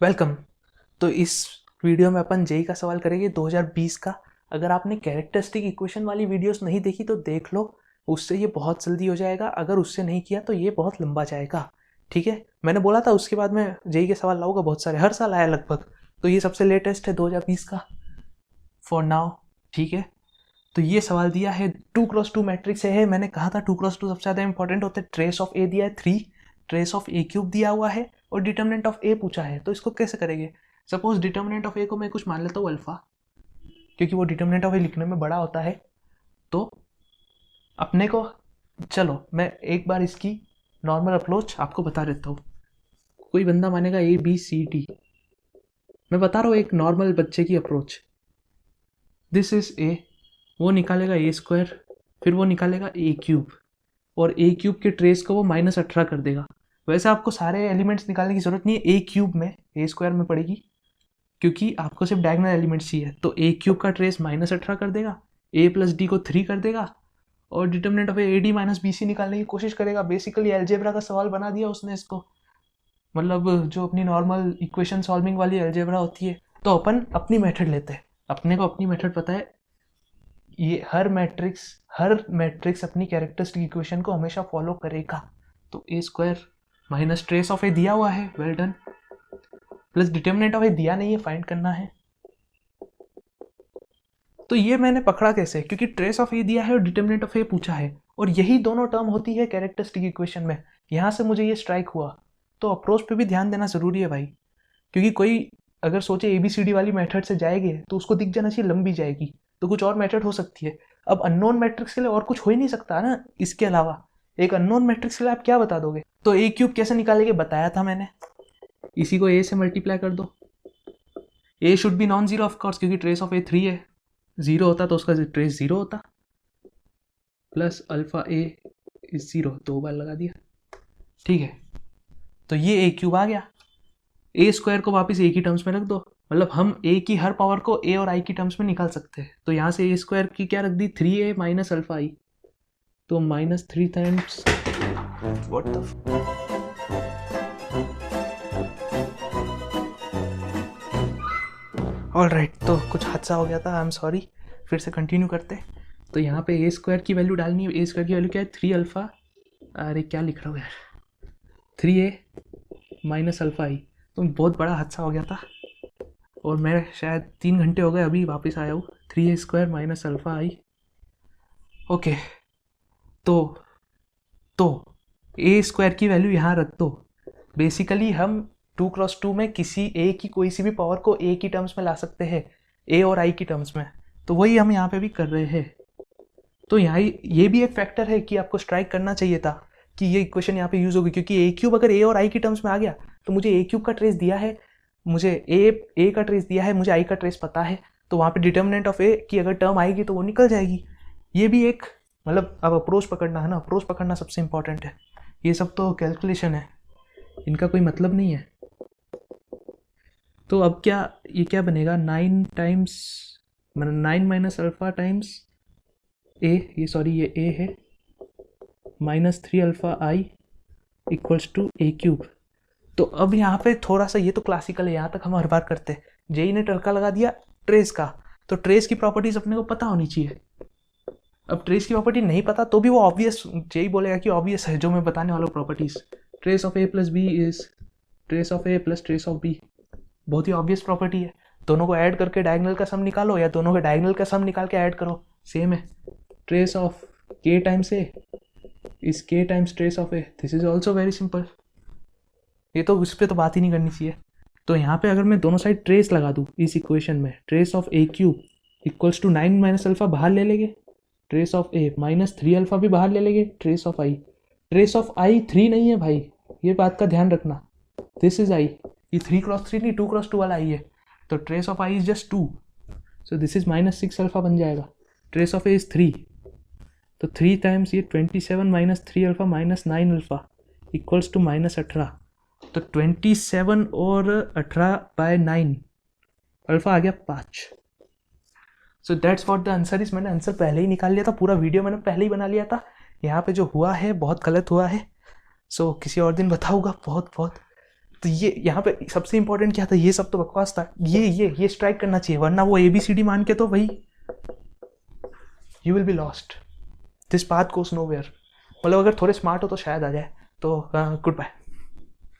Welcome. तो इस video में अपन जेई का सवाल करेंगे 2020 का। अगर आपने कैरेक्टरिस्टिक इक्वेशन वाली वीडियोस नहीं देखी तो देख लो, उससे ये बहुत जल्दी हो जाएगा। अगर उससे नहीं किया तो ये बहुत लंबा जाएगा। ठीक है, मैंने बोला था उसके बाद में जेई के सवाल लाऊंगा, बहुत सारे, हर साल आया लगभग। तो ये सबसे लेटेस्ट है 2020 का फॉर नाउ। ठीक है, तो ये सवाल दिया है 2x2 मैट्रिक्स है। मैंने कहा था 2x2 सबसे ज़्यादा इंपॉर्टेंट होते हैं। ट्रेस ऑफ ए दिया है 3, ट्रेस ऑफ ए क्यूब दिया हुआ है और डिटर्मिनेंट ऑफ ए पूछा है। तो इसको कैसे करेंगे? सपोज डिटर्मिनेंट ऑफ ए को मैं कुछ मान लेता हूँ अल्फा, क्योंकि वो डिटर्मिनेंट ऑफ ए लिखने में बड़ा होता है। तो अपने को, चलो मैं एक बार इसकी नॉर्मल अप्रोच आपको बता देता हूँ। कोई बंदा मानेगा ए बी सी डी, मैं बता रहा हूँ एक नॉर्मल बच्चे की अप्रोच। दिस इज ए, वो निकालेगा ए स्क्वायर, फिर वो निकालेगा ए क्यूब, और ए क्यूब के ट्रेस को वो -18 कर देगा। वैसे आपको सारे एलिमेंट्स निकालने की जरूरत नहीं है, ए क्यूब में ए स्क्वायर में पड़ेगी, क्योंकि आपको सिर्फ डायगोनल एलिमेंट्स चाहिए। तो ए क्यूब का ट्रेस -18 कर देगा, ए प्लस डी को 3 कर देगा, और determinant of A D minus B C निकालने की कोशिश करेगा। बेसिकली एल्जेब्रा का सवाल बना दिया उसने इसको, मतलब जो अपनी नॉर्मल इक्वेशन सॉल्विंग वाली एल्जेब्रा होती है। तो अपन अपनी मेथड लेते हैं, अपने को अपनी मेथड पता है। ये हर मैट्रिक्स अपनी कैरेक्टरिस्टिक इक्वेशन को हमेशा फॉलो करेगा। तो A square minus trace of A दिया हुआ है, well done, plus determinant of A दिया नहीं है, फाइंड करना है। तो ये मैंने पकड़ा कैसे? क्योंकि ट्रेस ऑफ ए दिया है और डिटर्मिनेंट ऑफ ए पूछा है, और यही दोनों टर्म होती है कैरेक्टरिस्टिक इक्वेशन में। यहां से मुझे ये स्ट्राइक हुआ। तो अप्रोच पे भी ध्यान देना जरूरी है भाई, क्योंकि कोई अगर सोचे एबीसीडी वाली मेथड से जाएगी तो उसको दिख जाना चाहिए लंबी जाएगी, तो कुछ और मेथड हो सकती है। अब अननोन मैट्रिक्स के लिए और कुछ हो ही नहीं सकता ना इसके अलावा। एक अननोन मैट्रिक्स के लिए आप क्या बता दोगे? तो ए क्यूब कैसे निकालेंगे बताया था मैंने, इसी को ए से मल्टीप्लाई कर दो। A should be non zero of course, क्योंकि ट्रेस ऑफ ए 3 है। जीरो होता तो उसका ट्रेस जीरो होता, plus alpha A is zero, 2 बार लगा दिया। ठीक है, तो ये ए क्यूब आ गया। ए स्क्वायर को वापस ए की टर्म्स में रख दो, मतलब हम ए की हर पावर को ए और आई की टर्म्स में निकाल सकते हैं। तो यहाँ से ए स्क्वायर की क्या रख दी, 3a माइनस अल्फा आई, तो -3 टाइम्स व्हाट द ऑलराइट। तो कुछ हादसा हो गया था, आई एम सॉरी। फिर से कंटिन्यू करते। तो यहाँ पे ए स्क्वायर की वैल्यू डालनी है। ए स्क्वायर की वैल्यू क्या है, 3 अल्फा, अरे क्या लिख रहा हूँ यार, 3a माइनस अल्फा आई। तो बहुत बड़ा हादसा हो गया था, और मैं शायद 3 घंटे हो गए अभी वापस आया हूँ। 3a स्क्वायर माइनस अल्फा आई। ओके, तो ए स्क्वायर की वैल्यू यहाँ रख दो। बेसिकली हम 2x2 में किसी ए की कोई सी भी पावर को ए की टर्म्स में ला सकते हैं, ए और आई की टर्म्स में। तो वही हम यहाँ पे भी कर रहे हैं। तो यहाँ ये भी एक फैक्टर है कि आपको स्ट्राइक करना चाहिए था कि ये इक्वेशन यहाँ पे यूज होगी, क्योंकि ए क्यूब अगर ए और आई की टर्म्स में आ गया तो मुझे ए क्यूब का ट्रेस दिया है, मुझे ए का ट्रेस दिया है, मुझे आई का ट्रेस पता है। तो वहाँ पे डिटर्मिनेंट ऑफ ए की अगर टर्म आएगी तो वो निकल जाएगी। ये भी एक, मतलब अब अप्रोच पकड़ना है ना, अप्रोच पकड़ना सबसे इंपॉर्टेंट है। ये सब तो कैलकुलेशन है, इनका कोई मतलब नहीं है। तो अब क्या, ये क्या बनेगा, 9 टाइम्स, मतलब 9 माइनस अल्फा टाइम्स ए, ये सॉरी ये ए है, -3 alpha I equals to A cube. तो अब यहाँ पे थोड़ा सा, ये तो क्लासिकल है, यहाँ तक हम हर बार करते हैं। जेई ने तड़का लगा दिया ट्रेस का, तो ट्रेस की प्रॉपर्टीज अपने को पता होनी चाहिए। अब ट्रेस की प्रॉपर्टी नहीं पता तो भी वो ऑब्वियस, जेई बोलेगा कि ऑब्वियस है जो मैं बताने वाला हूँ properties. Trace of A plus B is trace of A plus trace of B, बहुत ही ऑब्वियस प्रॉपर्टी है। दोनों को ऐड करके डायगोनल का सम निकालो, या दोनों के डायगोनल का सम निकाल के ऐड करो, सेम है। ट्रेस ऑफ के टाइम्स ए इज के times trace of A, this is also very simple. ये तो उस पर तो बात ही नहीं करनी चाहिए। तो यहाँ पे अगर मैं दोनों साइड ट्रेस लगा दूँ इस इक्वेशन में, trace of A cube equals to 9 minus alpha बाहर ले लेंगे, ट्रेस ऑफ ए -3 अल्फा भी बाहर ले लेंगे, trace of I, trace of I 3 नहीं है भाई, ये बात का ध्यान रखना। दिस इज आई, ये 3x3 नहीं 2x2 वाला आई है। तो trace of I is just 2, so this is -6 alpha बन जाएगा। ट्रेस ऑफ ए इज 3, तो 3 टाइम्स ये 27 minus 3 alpha -9 alpha equals to -18। तो 27 और 18/9, अल्फा आ गया 5। So that's what the answer is. मैंने आंसर पहले ही निकाल लिया था, पूरा वीडियो मैंने पहले ही बना लिया था। यहाँ पे जो हुआ है बहुत गलत हुआ है। सो किसी और दिन बताऊंगा। बहुत बहुत तो ये यहाँ पे सबसे इंपॉर्टेंट क्या था, ये सब तो बकवास था, ये स्ट्राइक करना चाहिए, वरना वो ABCD मान के तो भाई you will be lost, this path goes nowhere. मतलब अगर थोड़े स्मार्ट हो तो शायद आ जाए। तो गुड बाय।